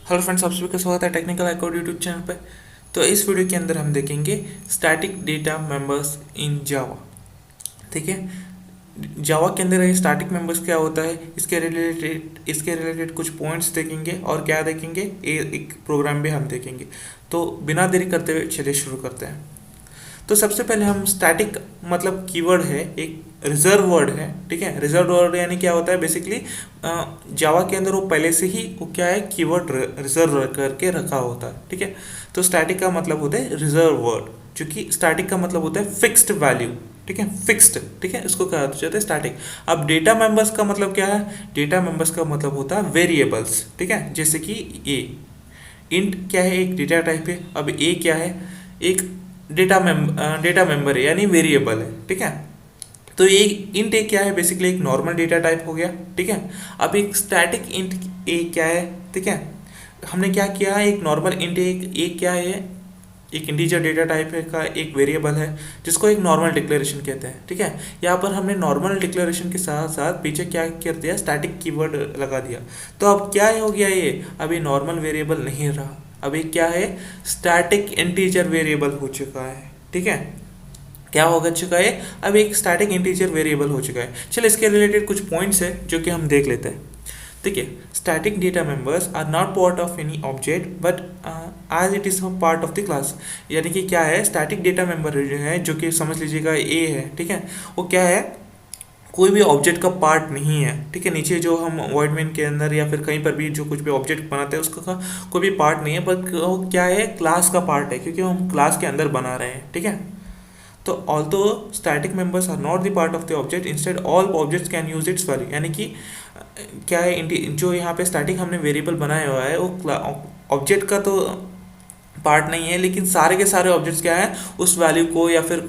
Hello friends, आप सभी का स्वागत है टेक्निकल हाईकोड यूट्यूब चैनल पे। तो इस वीडियो के अंदर हम देखेंगे स्टैटिक डेटा मेंबर्स इन जावा। ठीक है, जावा के अंदर ये स्टैटिक मेंबर्स क्या होता है, इसके रिलेटेड कुछ पॉइंट्स देखेंगे और क्या देखेंगे, एक प्रोग्राम भी हम देखेंगे। तो बिना देरी करते हुए चलिए शुरू करते हैं। तो सबसे पहले हम स्टैटिक मतलब कीवर्ड है, एक रिजर्व वर्ड है। ठीक है, रिजर्व वर्ड यानी क्या होता है, बेसिकली जावा के अंदर वो पहले से ही वो क्या है, कीवर्ड रिजर्व करके रखा होता है। ठीक है, तो स्टैटिक का मतलब होता है रिजर्व वर्ड, क्योंकि स्टैटिक का मतलब होता है फिक्स्ड वैल्यू। ठीक है, फिक्स्ड। ठीक है, इसको कहा जाता है स्टैटिक। अब डेटा मेंबर्स का मतलब क्या है, डेटा मेंबर्स का मतलब होता है वेरिएबल्स। ठीक है, जैसे कि ए इंट क्या है, एक डेटा टाइप है। अब ए क्या है, एक डेटा मेंबर है यानी वेरिएबल है। ठीक है, तो ये इंट ए क्या है, बेसिकली एक नॉर्मल डेटा टाइप हो गया। ठीक है, अब एक स्टैटिक इंट ए क्या है। ठीक है, हमने क्या किया, एक नॉर्मल इंट ए क्या है, एक इंटीजर डेटा टाइप है का एक वेरिएबल है जिसको एक नॉर्मल डिक्लेरेशन कहते हैं। ठीक है, यहाँ पर हमने नॉर्मल डिक्लेरेशन के साथ साथ पीछे क्या कर दिया, स्टैटिक कीवर्ड लगा दिया। तो अब क्या हो गया, ये अब ये नॉर्मल वेरिएबल नहीं रहा, अब ये क्या है, स्टैटिक इंटीजर वेरिएबल हो चुका है। ठीक है, क्या हो चुका है, अब एक स्टैटिक इंटीजर वेरिएबल हो चुका है। चलो इसके रिलेटेड कुछ पॉइंट्स है जो कि हम देख लेते हैं। देखिए, static data members are not part of any object but as it is part of the class. यानी कि क्या है, स्टैटिक डेटा मेंबर जो है, जो कि समझ लीजिएगा ए है। ठीक है, वो क्या है, कोई भी ऑब्जेक्ट का पार्ट नहीं है। ठीक है, नीचे जो हम वॉइड मेन के अंदर या फिर कहीं पर भी जो कुछ भी ऑब्जेक्ट बनाते हैं उसका कोई भी पार्ट नहीं है, पर वो क्या है, क्लास का पार्ट है, क्योंकि हम क्लास के अंदर बना रहे हैं। ठीक है, तो although static members are not the part of the object, instead all objects can use its value. यानी कि क्या है, जो यहाँ पे स्टैटिक हमने वेरिएबल बनाया हुआ है वो ऑब्जेक्ट का तो पार्ट नहीं है, लेकिन सारे के सारे ऑब्जेक्ट्स क्या है, उस वैल्यू को या फिर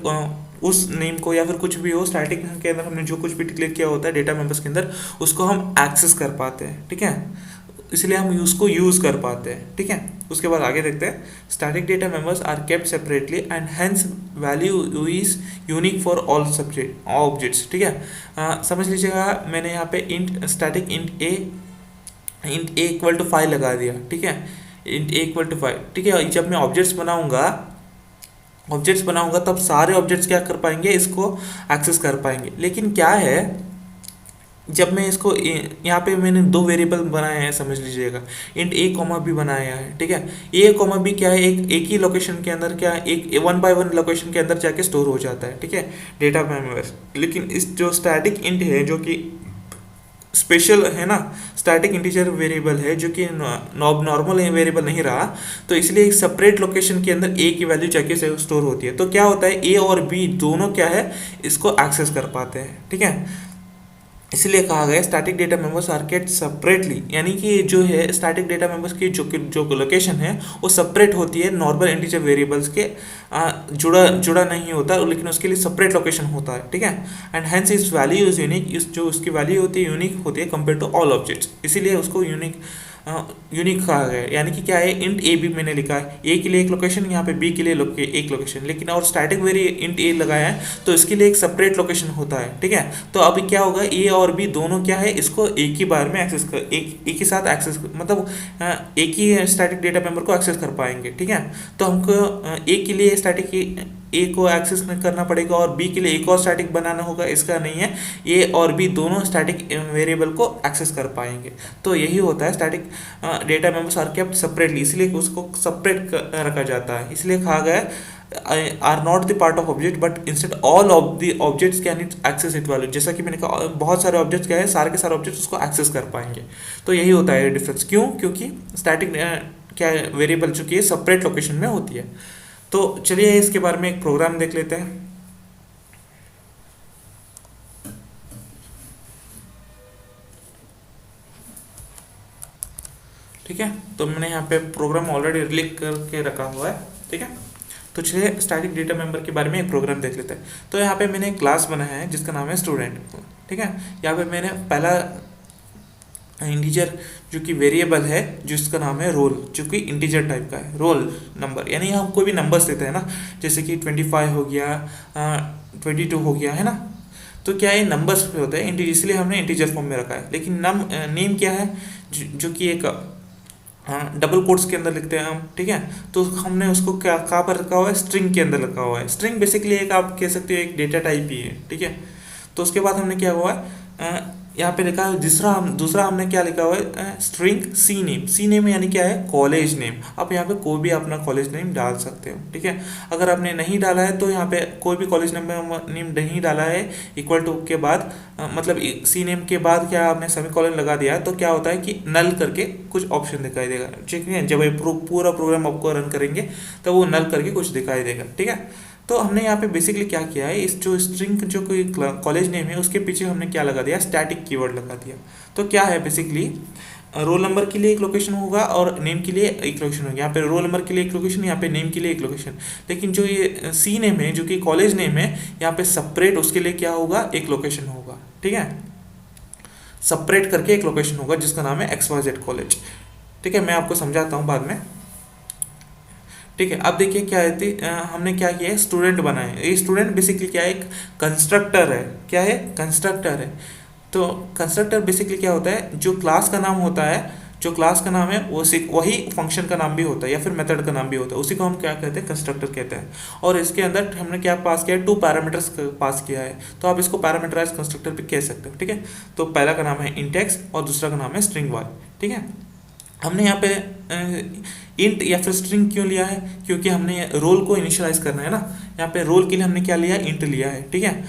उस नेम को या फिर कुछ भी हो, स्टैटिक के अंदर हमने जो कुछ भी डिक्लेयर किया होता है डेटा मेंबर्स के अंदर, उसको हम एक्सेस कर पाते हैं। ठीक है, इसलिए हम उसको यूज़ कर पाते हैं। ठीक है, उसके बाद आगे देखते हैं, static data members are kept separately and hence value is unique for all subject objects. ठीक है, समझ लीजिएगा, मैंने यहाँ पे int static int A equal to 5 लगा दिया। ठीक है, इंट ए इक्वल टू 5। ठीक है, जब मैं ऑब्जेक्ट्स बनाऊंगा तब सारे ऑब्जेक्ट्स क्या कर पाएंगे, इसको एक्सेस कर पाएंगे। लेकिन क्या है, जब मैं इसको यहाँ पे मैंने दो वेरिएबल बनाए हैं, समझ लीजिएगा, इंट ए कॉमा बी बनाया है। ठीक है, ए कॉमा बी क्या है, एक ही लोकेशन के अंदर, क्या एक 1 by 1 लोकेशन के अंदर जाके स्टोर हो जाता है। ठीक है, डेटा मेमोरीज। लेकिन इस जो स्टैटिक इंट है, जो कि स्पेशल है ना, स्टैटिक इंटीजर वेरिएबल है, जो कि नॉर्मल वेरिएबल नहीं रहा, तो इसलिए एक सेपरेट लोकेशन के अंदर ए की वैल्यू जाके से स्टोर होती है। तो क्या होता है, ए और बी दोनों क्या है, इसको एक्सेस कर पाते हैं। ठीक है, इसलिए कहा गया static data members are kept separately, यानी कि जो है स्टैटिक डेटा मेंबर्स की जो लोकेशन है वो सेपरेट होती है नॉर्मल इंटीजर वेरिएबल्स के, जुड़ा जुड़ा नहीं होता, लेकिन उसके लिए सेपरेट लोकेशन होता है। ठीक है, एंड हेंस इस वैल्यू इज यूनिक, इस जो उसकी वैल्यू होती है यूनिक होती है कंपेयर टू ऑल ऑब्जेक्ट्स, इसीलिए उसको यूनिक कहा गया है। यानी कि क्या है, इंट ए भी मैंने लिखा है, ए के लिए एक लोकेशन, यहाँ पे बी के लिए एक लोकेशन, लेकिन और स्टैटिक वेरी इंट ए लगाया है तो इसके लिए एक सेपरेट लोकेशन होता है। ठीक है, तो अभी क्या होगा, ए और बी दोनों क्या है, इसको एक ही बार में एक्सेस कर, एक ही साथ एक्सेस, मतलब एक ही स्टैटिक डेटा मेंबर को एक्सेस कर पाएंगे। ठीक है, तो हमको ए के लिए स्टैटिक ए को एक्सेस करना पड़ेगा और बी के लिए एक और स्टैटिक बनाना होगा, इसका नहीं है, ए और बी दोनों स्टैटिक वेरिएबल को एक्सेस कर पाएंगे। तो यही होता है static data members are kept separately, इसलिए उसको सेपरेट रखा जाता है। इसलिए कहा गया are not the part of object but instead all of the objects can it access it value. जैसा कि मैंने कहा, बहुत सारे ऑब्जेक्ट्स क्या है, सारे के सारे ऑब्जेक्ट्स उसको एक्सेस कर पाएंगे। तो यही होता है डिफरेंस, क्यों, क्योंकि स्टैटिक क्या वेरिएबल चूंकि सेपरेट लोकेशन में होती है। तो चलिए इसके बारे में एक प्रोग्राम देख लेते हैं। ठीक है, तो मैंने यहाँ पे प्रोग्राम ऑलरेडी लिख करके रखा हुआ है। ठीक है, तो चलिए स्टैटिक डेटा मेंबर के बारे में एक प्रोग्राम देख लेते हैं। तो यहाँ पे मैंने एक क्लास बनाया है जिसका नाम है स्टूडेंट। ठीक है, यहाँ पे मैंने पहला इंटीजर जो कि वेरिएबल है जिसका नाम है रोल, जो कि इंटीजर टाइप का है, रोल नंबर, यानी हम कोई भी नंबर्स देते हैं ना, जैसे कि 25 हो गया, 22 हो गया, है ना, तो क्या ये नंबर्स पे होता है, इसलिए हमने इंटीजर फॉर्म में रखा है। लेकिन नेम क्या है, जो कि एक हाँ, डबल कोट्स के अंदर लिखते हैं हम, ठीक है। तो हमने उसको क्या कहाँ पर रखा हुआ है, स्ट्रिंग के अंदर रखा हुआ है। स्ट्रिंग बेसिकली एक आप कह सकते हो एक डेटा टाइप ही है, ठीक है। तो उसके बाद हमने क्या हुआ है, यहाँ पे लिखा है दूसरा हमने क्या लिखा हुआ है, string C name. C name यानी क्या है, कॉलेज नेम। आप यहाँ पे कोई भी अपना कॉलेज नेम डाल सकते हो, ठीक है। अगर आपने नहीं डाला है तो यहाँ पे कोई भी कॉलेज नेम नहीं डाला है, इक्वल टू के बाद मतलब सी नेम के बाद क्या आपने सेमीकोलन लगा दिया है, तो क्या होता है कि नल करके कुछ ऑप्शन दिखाई देगा, ठीक है। जब ये पूरा प्रोग्राम आपको रन करेंगे तो वो नल करके कुछ दिखाई देगा, ठीक है। तो हमने यहाँ पे बेसिकली क्या किया है, इस जो स्ट्रिंग जो कोई कॉलेज नेम है उसके पीछे हमने क्या लगा दिया, स्टैटिक कीवर्ड लगा दिया। तो क्या है बेसिकली, रोल नंबर के लिए एक लोकेशन होगा और नेम के लिए एक लोकेशन होगा। यहाँ पे रोल नंबर के लिए एक लोकेशन, यहाँ पे नेम के लिए एक लोकेशन। लेकिन जो ये सी नेम है, जो कि कॉलेज नेम है, यहाँ पे सेपरेट उसके लिए क्या होगा, एक लोकेशन होगा, ठीक है। सेपरेट करके एक लोकेशन होगा जिसका नाम है XYZ कॉलेज, ठीक है। मैं आपको समझाता हूँ बाद में, ठीक है। अब देखिए क्या है, हमने क्या किया है, स्टूडेंट बनाए। ये स्टूडेंट बेसिकली क्या है, एक कंस्ट्रक्टर है। क्या है, कंस्ट्रक्टर है। तो कंस्ट्रक्टर बेसिकली क्या होता है, जो क्लास का नाम होता है, जो क्लास का नाम है वो वही फंक्शन का नाम भी होता है या फिर मेथड का नाम भी होता है, उसी को हम क्या कहते हैं, कंस्ट्रक्टर कहते हैं। और इसके अंदर हमने क्या पास किया है, 2 पैरामीटर्स पास किया है। तो आप इसको पैरामीटराइज कंस्ट्रक्टर भी कह सकते हो, ठीक है। तो पहला का नाम है int x और दूसरा का नाम है string y, ठीक है। हमने यहाँ पे इंट या फिर स्ट्रिंग क्यों लिया है, क्योंकि हमने रोल को इनिशियलाइज करना है ना। यहाँ पे रोल के लिए हमने क्या लिया है, इंट लिया है, ठीक है।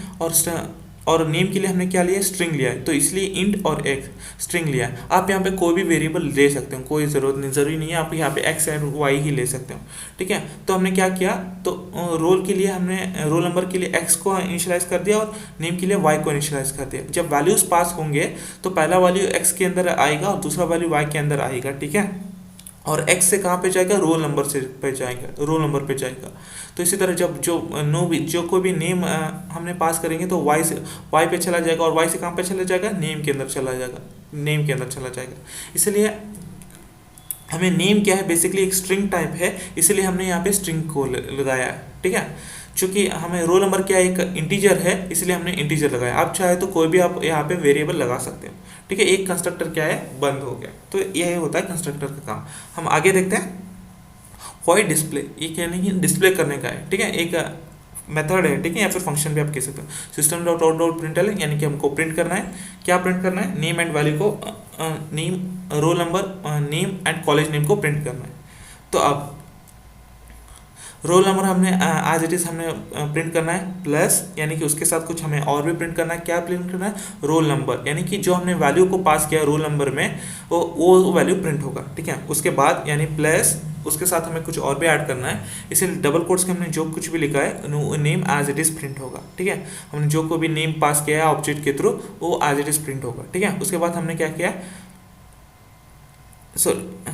और नेम के लिए हमने क्या लिया है, स्ट्रिंग लिया है। तो इसलिए इंट और एक स्ट्रिंग लिया है। आप यहाँ पे कोई भी वेरिएबल ले सकते हो, कोई जरूरी नहीं है, आप यहाँ पे एक्स एंड वाई ही ले सकते हो, ठीक है। तो हमने क्या किया, तो रोल के लिए हमने रोल नंबर के लिए एक्स को इनिशियलाइज कर दिया और नेम के लिए वाई को इनिशियलाइज कर दिया। जब वैल्यूज पास होंगे तो पहला वैल्यू एक्स के अंदर आएगा और दूसरा वैल्यू वाई के अंदर आएगा, ठीक है। और x से कहाँ पे जाएगा, रोल नंबर से पे जाएगा, रोल नंबर पे जाएगा। तो इसी तरह जब जो कोई भी नेम हमने पास करेंगे तो y पे चला जाएगा, और y से कहाँ पे चला जाएगा, नेम के अंदर चला जाएगा, नेम के अंदर चला जाएगा। इसलिए हमें नेम क्या है, बेसिकली एक स्ट्रिंग टाइप है, इसलिए हमने यहाँ पे स्ट्रिंग को लगाया है, ठीक है। चूंकि हमें रोल नंबर क्या एक इंटीजर है, इसलिए हमने इंटीजर लगाया। आप चाहे तो कोई भी आप यहाँ पे वेरिएबल लगा सकते हो, ठीक है। एक कंस्ट्रक्टर क्या है, बंद हो गया। तो यही होता है कंस्ट्रक्टर का काम। हम आगे देखते हैं, वॉइड डिस्प्ले। ये क्या नहीं, डिस्प्ले करने का है, ठीक है, एक मेथड है, ठीक है, या फिर फंक्शन भी आप कह सकते हो। सिस्टम डॉट आउट डॉट प्रिंटल, यानी कि हमको प्रिंट करना है, क्या प्रिंट करना है, नेम एंड वैल्यू को, name, roll number, name and college name को प्रिंट करना है। तो अब रोल नंबर हमने एज इट इज़ हमने प्रिंट करना है, प्लस यानी कि उसके साथ कुछ हमें और भी प्रिंट करना है। क्या प्रिंट करना है, रोल नंबर, यानी कि जो हमने वैल्यू को पास किया रोल नंबर में वो वैल्यू प्रिंट होगा, ठीक है। उसके बाद यानी प्लस उसके साथ हमें कुछ और भी ऐड करना है, इसलिए डबल कोट्स के हमने जो कुछ भी लिखा है, name as it is print होगा, ठीक है। हमने जो कोई भी नेम पास किया है ऑब्जेक्ट के थ्रू, वो एज इट इज़ प्रिंट होगा, ठीक है। उसके बाद हमने क्या किया,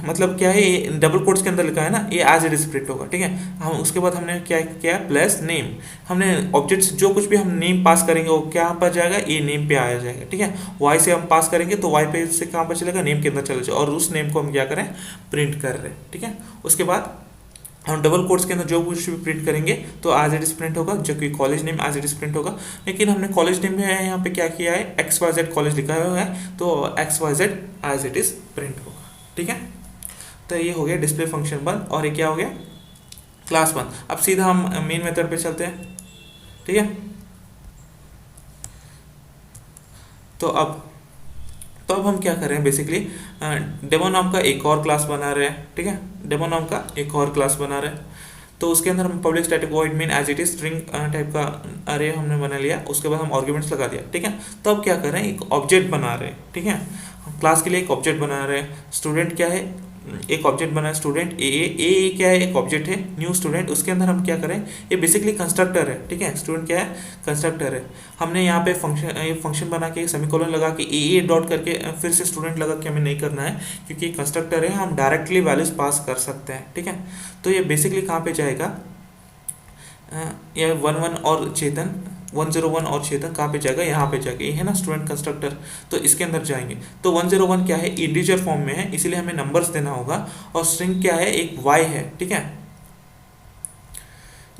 मतलब क्या है, ये डबल कोट्स के अंदर लिखा है ना, ये एज इट इज प्रिंट होगा, ठीक है। हम उसके बाद हमने क्या किया, प्लस नेम। हमने ऑब्जेक्ट्स जो कुछ भी हम नेम पास करेंगे वो क्या पर जाएगा, ये नेम पे आया जाएगा, ठीक है। वाई से हम पास करेंगे तो वाई पे से कहाँ पर चलेगा, नेम के अंदर चले जाए, और उस नेम को हम क्या करें, प्रिंट कर रहे हैं, ठीक है। उसके बाद हम डबल कोट्स के अंदर जो कुछ भी प्रिंट करेंगे तो एज इट इज प्रिंट होगा, जबकि college name as it is print होगा। लेकिन हमने कॉलेज नेम में यहाँ पे क्या किया है, XYZ कॉलेज लिखा हुआ है, तो XYZ as it is print होगा, ठीक है। तो ये हो गया डिस्प्ले फंक्शन बंद, और ये क्या हो गया, क्लास बंद। अब सीधा हम मेन मेथड पे चलते हैं, ठीक है। तो अब हम क्या कर रहे हैं, बेसिकली डेमो नाम का एक और क्लास बना रहे हैं, ठीक है। डेमो नाम का एक और क्लास बना रहे हैं, तो उसके अंदर हम public static void main as it is string type का अरे हमने बना लिया। उसके बाद हम आर्ग्यूमेंट्स लगा दिया, ठीक है। तो अब क्या कर रहे हैं, एक ऑब्जेक्ट बना रहे हैं, ठीक है। क्लास के लिए एक ऑब्जेक्ट बना रहे हैं। स्टूडेंट क्या है, एक ऑब्जेक्ट बना है, स्टूडेंट ए क्या है, एक ऑब्जेक्ट है, न्यू स्टूडेंट। उसके अंदर हम क्या करें, ये बेसिकली कंस्ट्रक्टर है, ठीक है। स्टूडेंट क्या है, कंस्ट्रक्टर है। हमने यहाँ पे फंक्शन बना के सेमीकोलन लगा के ए डॉट करके फिर से स्टूडेंट लगा के हमें नहीं करना है, क्योंकि कंस्ट्रक्टर है, हम डायरेक्टली वैल्यूज पास कर सकते हैं, ठीक है। तो ये बेसिकली कहाँ पे जाएगा, ये 11 और चेतन 101 और चेतन कहाँ पे जाएगा, यहाँ पे जाएगा, ये है ना स्टूडेंट कंस्ट्रक्टर, तो इसके अंदर जाएंगे। तो 101 क्या है, इंटीजर फॉर्म में है, इसीलिए हमें नंबर्स देना होगा। और स्ट्रिंग क्या है, एक वाई है, ठीक है।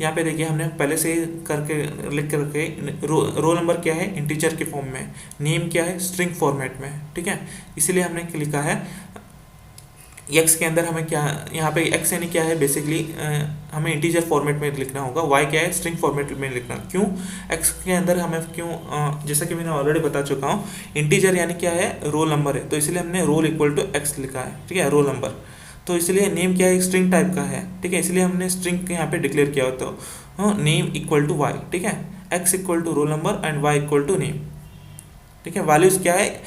यहाँ पे देखिए हमने पहले से ही करके लिख करके, रोल नंबर क्या है, इंटीजर के फॉर्म में, नेम क्या है, स्ट्रिंग फॉर्मेट में, ठीक है। इसीलिए हमने लिखा है एक्स के अंदर हमें क्या, यहाँ पे एक्स यानी क्या है बेसिकली हमें इंटीजर फॉर्मेट में लिखना होगा, वाई क्या है स्ट्रिंग फॉर्मेट में लिखना। क्यों एक्स के अंदर हमें क्यों जैसा कि मैंने ऑलरेडी बता चुका हूँ, इंटीजर यानी क्या है रोल नंबर है, तो इसलिए हमने रोल इक्वल टू एक्स लिखा है, ठीक है, रोल नंबर। तो इसलिए नेम क्या है स्ट्रिंग टाइप का है, ठीक है, इसलिए हमने स्ट्रिंग यहाँ पे डिक्लेयर किया होता है नेम इक्वल टू वाई, ठीक है, X equal to roll number and Y equal to name, ठीक है। वैल्यूज क्या है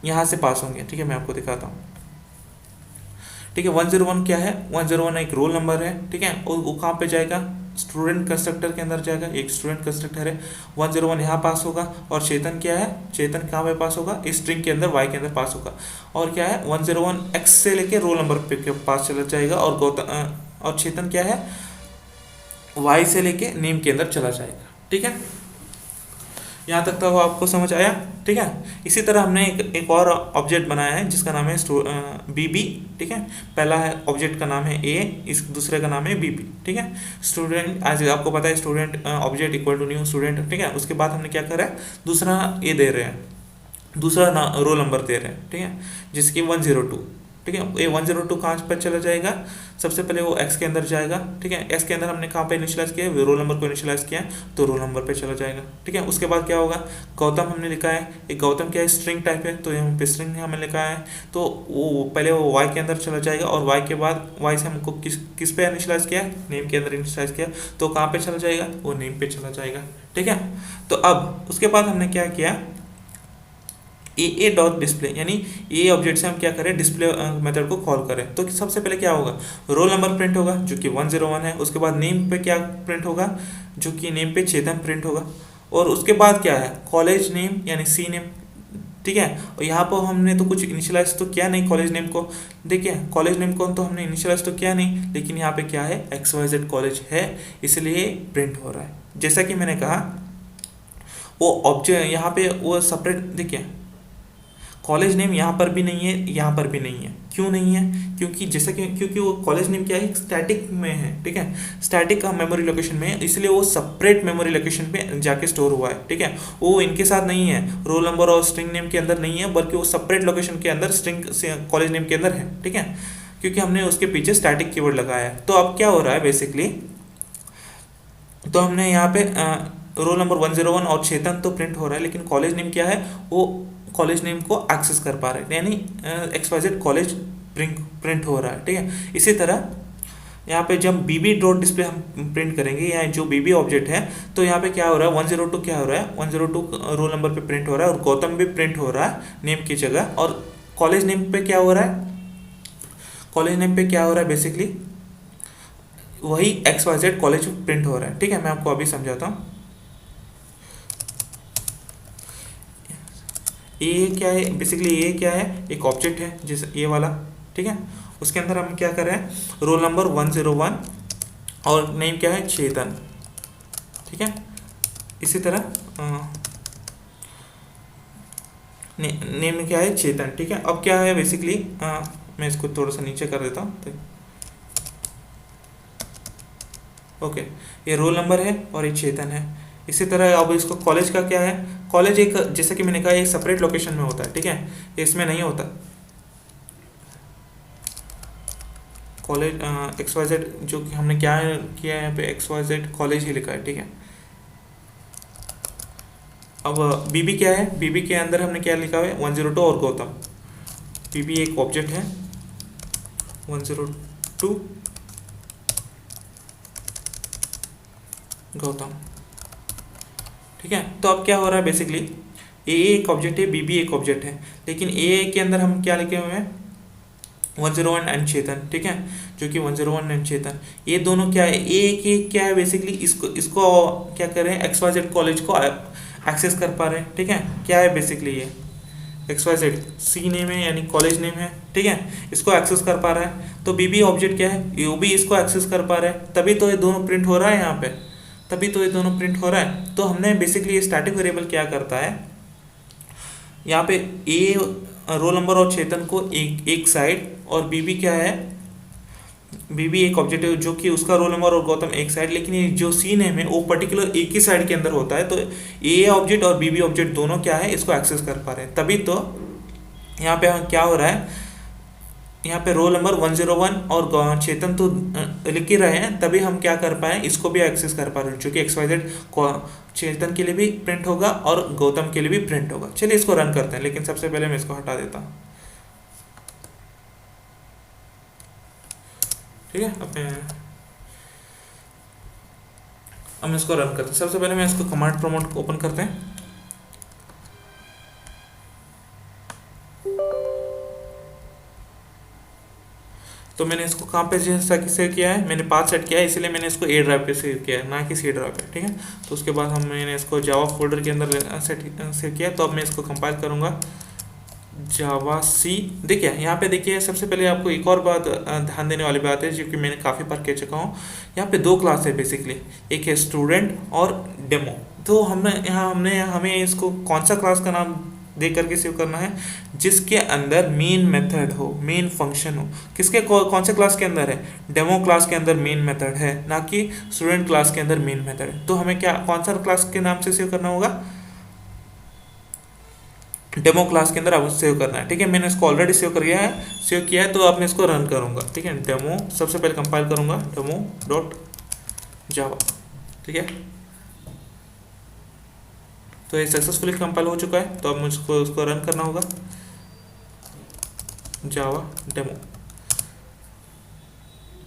यहाँ से पास होंगे, ठीक है, मैं आपको दिखाता हूँ, ठीक है। 101 क्या है, 101 एक रोल नंबर है, ठीक है, और वो कहाँ पे जाएगा, स्टूडेंट कंस्ट्रक्टर के अंदर जाएगा, एक स्टूडेंट कंस्ट्रक्टर है, 101 यहाँ पास होगा। और चेतन क्या है, चेतन कहाँ पे पास होगा, इस स्ट्रिंग के अंदर वाई के अंदर पास होगा। और क्या है 101 एक्स से लेके रोल नंबर पे पास चला जाएगा, और गौतम और चेतन क्या है वाई से लेके नेम के अंदर चला जाएगा, ठीक है। यहाँ तक तो आपको समझ आया, ठीक है। इसी तरह हमने एक और ऑब्जेक्ट बनाया है जिसका नाम है बीबी, ठीक है। पहला है ऑब्जेक्ट का नाम है ए, इस दूसरे का नाम है बीबी, ठीक है। स्टूडेंट आज आपको पता है student object equal to new student, ठीक है। उसके बाद हमने क्या करा है, दूसरा ए दे रहे हैं, दूसरा रोल नंबर दे रहे हैं, ठीक है, जिसकी 102, ठीक है। ये 102 कहाँ पर चला जाएगा, सबसे पहले वो एक्स के अंदर जाएगा, ठीक है। एक्स के अंदर हमने कहाँ पे इनिशियलाइज किया है, रोल नंबर को इनिशियलाइज किया है, तो रोल नंबर पे चला जाएगा, ठीक है। उसके बाद क्या होगा, गौतम हमने लिखा है, एक गौतम क्या है स्ट्रिंग टाइप है, तो यहाँ पे स्ट्रिंग हमें लिखा है, तो वो पहले वो वाई के अंदर चला जाएगा, और वाई के बाद वाई से हमको किस पे इनिशियलाइज किया, नेम के अंदर इनिशियलाइज किया, तो कहाँ पे चला जाएगा, वो नेम पे चला जाएगा, ठीक है। तो अब उसके बाद हमने क्या किया, ए डॉट डिस्प्ले, यानी ए ऑब्जेक्ट से हम क्या करें, डिस्प्ले मेथड को कॉल करें। तो सबसे पहले क्या होगा, रोल नंबर प्रिंट होगा जो कि 101 है, उसके बाद नेम पे क्या प्रिंट होगा, जो कि नेम पे चेतन प्रिंट होगा, और उसके बाद क्या है कॉलेज नेम यानी सी नेम, ठीक है। और यहाँ पर हमने तो कुछ इनिशियलाइज तो किया नहीं कॉलेज नेम को, देखिए कॉलेज नेम को तो हमने इनिशियलाइज तो किया नहीं, लेकिन यहाँ पे क्या है XYZ कॉलेज है, इसलिए प्रिंट हो रहा है। जैसा कि मैंने कहा वो ऑब्जेक्ट यहाँ पे वो सेपरेट, देखिए कॉलेज नेम यहाँ पर भी नहीं है, यहाँ पर भी नहीं है, क्यों नहीं है, क्योंकि जैसा कि क्योंकि वो कॉलेज नेम क्या है स्टैटिक में है, ठीक है, स्टैटिक का मेमोरी लोकेशन में है, इसलिए वो सेपरेट मेमोरी लोकेशन पे जाके स्टोर हुआ है, ठीक है। वो इनके साथ नहीं है, रोल नंबर और स्ट्रिंग नेम के अंदर नहीं है, बल्कि वो सेपरेट लोकेशन के अंदर स्ट्रिंग कॉलेज नेम के अंदर है, ठीक है, क्योंकि हमने उसके पीछे स्टैटिक कीवर्ड लगाया है। तो अब क्या हो रहा है बेसिकली, तो हमने यहाँ पे रोल नंबर 101 और चेतन तो प्रिंट हो रहा है, लेकिन कॉलेज नेम क्या है, वो कॉलेज नेम को एक्सेस कर पा रहे हैं, यानी XYZ कॉलेज प्रिंट हो रहा है, ठीक है। इसी तरह यहाँ पे जब बीबी डॉट डिस्प्ले हम प्रिंट करेंगे, या जो बीबी ऑब्जेक्ट है, तो यहाँ पे क्या हो रहा है 102 क्या हो रहा है, 102 रोल नंबर पे प्रिंट हो रहा है, और गौतम भी प्रिंट हो रहा है नेम की जगह, और कॉलेज नेम पे क्या हो रहा है, कॉलेज नेम पे क्या हो रहा है बेसिकली वही XYZ कॉलेज प्रिंट हो रहा है, ठीक है। मैं आपको अभी समझाता हूँ। ये क्या है बेसिकली, ये क्या है एक ऑब्जेक्ट है जैसे ये वाला, ठीक है। उसके अंदर हम क्या कर रहे हैं, रोल नंबर 101 और नेम क्या है चेतन, ठीक है। इसी तरह नेम क्या है चेतन, ठीक है। अब क्या है बेसिकली मैं इसको थोड़ा सा नीचे कर देता हूँ, तो ओके, ये रोल नंबर है और ये चेतन है। इसी तरह अब इसको कॉलेज का क्या है, कॉलेज एक जैसे कि मैंने कहा एक सेपरेट लोकेशन में होता है, ठीक है, इसमें नहीं होता कॉलेज XYZ, जो कि हमने क्या किया है यहाँ पे XYZ कॉलेज ही लिखा है, ठीक है। अब बीबी क्या है, बीबी के अंदर हमने क्या लिखा है 102 और गौतम, बीबी एक ऑब्जेक्ट है 102 गौतम, ठीक है। तो अब क्या हो रहा है बेसिकली, ए एक ऑब्जेक्ट है, बीबी एक ऑब्जेक्ट है, लेकिन ए के अंदर हम क्या लिखे हुए हैं 101 एंड चेतन, ठीक है, जो कि 101 एंड चेतन, ये दोनों क्या है, ए क्या है बेसिकली इसको क्या कर रहे हैं XYZ कॉलेज को एक्सेस कर पा रहे हैं, ठीक है। क्या है बेसिकली ये XYZ सी नेम है यानी कॉलेज नेम है, ठीक है, इसको एक्सेस कर पा रहा है। तो बीबी ऑब्जेक्ट क्या है, ये भी इसको एक्सेस कर पा रहा है, तभी तो ये दोनों प्रिंट हो रहा है यहाँ पे, तभी तो ये दोनों प्रिंट हो रहा है। तो हमने बेसिकली ये स्टैटिक वेरिएबल क्या करता है, यहाँ पे ए रोल नंबर और चेतन को एक साइड, और बीबी क्या है, बीबी एक ऑब्जेक्ट है जो कि उसका रोल नंबर और गौतम एक साइड, लेकिन ये जो सी नेम है वो पर्टिकुलर एक ही साइड के अंदर होता है। तो ए ऑब्जेक्ट और बीबी ऑब्जेक्ट दोनों क्या है इसको एक्सेस कर पा रहे हैं, तभी तो यहाँ पे क्या हो रहा है यहाँ पे रोल नंबर 101 और चेतन तो लिख ही रहे हैं, तभी हम क्या कर पाए, इसको भी एक्सेस कर पा रहे हैं, जो कि XYZ चेतन के लिए भी प्रिंट होगा और गौतम के लिए भी प्रिंट होगा। चलिए इसको रन करते हैं, लेकिन सबसे पहले मैं इसको हटा देता हूँ। ठीक है, हम इसको रन करते हैं। सबसे पहले मैं इसको कमांड प्रॉम्प्ट को ओपन करते हैं। तो मैंने इसको कहाँ पे जैसा कि सेव किया है, मैंने पाथ सेट किया है, इसलिए मैंने इसको A ड्राइव पे सेव किया है, ना कि C ड्राइव पे। ठीक है, तो उसके बाद मैंने इसको जावा फोल्डर के अंदर सेव किया। तो अब मैं इसको कंपाइल करूँगा, जावा सी। देखिए यहाँ पे देखिए, सबसे पहले आपको एक और बात ध्यान देने वाली बात है, जो कि मैंने काफ़ी बार कह चुका हूँ। यहाँ पे दो क्लास है बेसिकली, एक है स्टूडेंट और डेमो। तो हमें इसको कौन सा क्लास का नाम दे करके सेव करना है, जिसके अंदर मेन मेथड हो, मेन फंक्शन हो। किसके कौन से क्लास के अंदर है, डेमो क्लास के अंदर मेन मेथड है, ना कि स्टूडेंट क्लास के अंदर मेन मेथड है। तो हमें क्या कौन सा क्लास के नाम से सेव करना होगा, डेमो क्लास के अंदर आपको सेव करना है। ठीक है, मैंने इसको ऑलरेडी सेव किया है। तो अब मैं इसको रन करूंगा। ठीक है, डेमो सबसे पहले कंपाइल करूंगा, डेमो डॉट जावा। ठीक है, तो ये सक्सेसफुली कंपाइल हो चुका है। तो अब मुझको उसको रन करना होगा, जावा डेमो।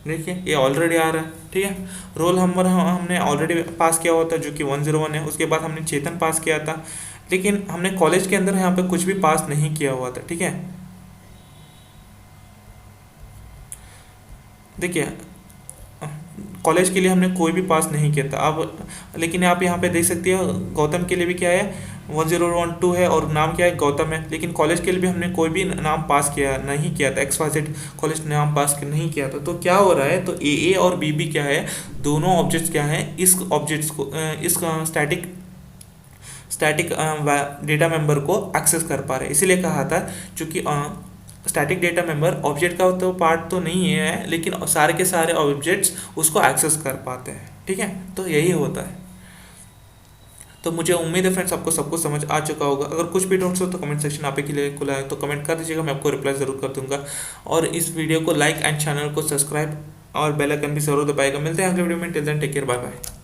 देखिए ये ऑलरेडी आ रहा है। ठीक है, रोल नंबर हमने ऑलरेडी पास किया हुआ था, जो कि 101 है। उसके बाद हमने चेतन पास किया था, लेकिन हमने कॉलेज के अंदर यहाँ पे कुछ भी पास नहीं किया हुआ था। ठीक है, देखिए कॉलेज के लिए हमने कोई भी पास नहीं किया था। अब लेकिन आप यहाँ पे देख सकते हो, गौतम के लिए भी क्या है, 1012 है और नाम क्या है, गौतम है। लेकिन कॉलेज के लिए भी हमने कोई भी नाम पास नहीं किया था, XYZ कॉलेज नाम पास नहीं किया था। तो क्या हो रहा है, तो AA और BB क्या है, दोनों ऑब्जेक्ट्स क्या है, इस ऑब्जेक्ट्स को इस स्टैटिक डेटा मेंबर को एक्सेस कर पा रहे हैं। इसीलिए कहा था, क्योंकि स्टैटिक डेटा मेंबर ऑब्जेक्ट का तो पार्ट तो नहीं है, लेकिन सारे के सारे ऑब्जेक्ट्स उसको एक्सेस कर पाते हैं। ठीक है, तो यही होता है। तो मुझे उम्मीद है फ्रेंड्स, आपको सब कुछ समझ आ चुका होगा। अगर कुछ भी डाउट्स हो तो कमेंट सेक्शन आप ही के लिए खुला है, तो कमेंट कर दीजिएगा, मैं आपको रिप्लाई ज़रूर कर दूंगा। और इस वीडियो को लाइक एंड चैनल को सब्सक्राइब और बेल आइकन भी जरूर दबाएगा। मिलते हैं अगले वीडियो में, till then take care, bye bye.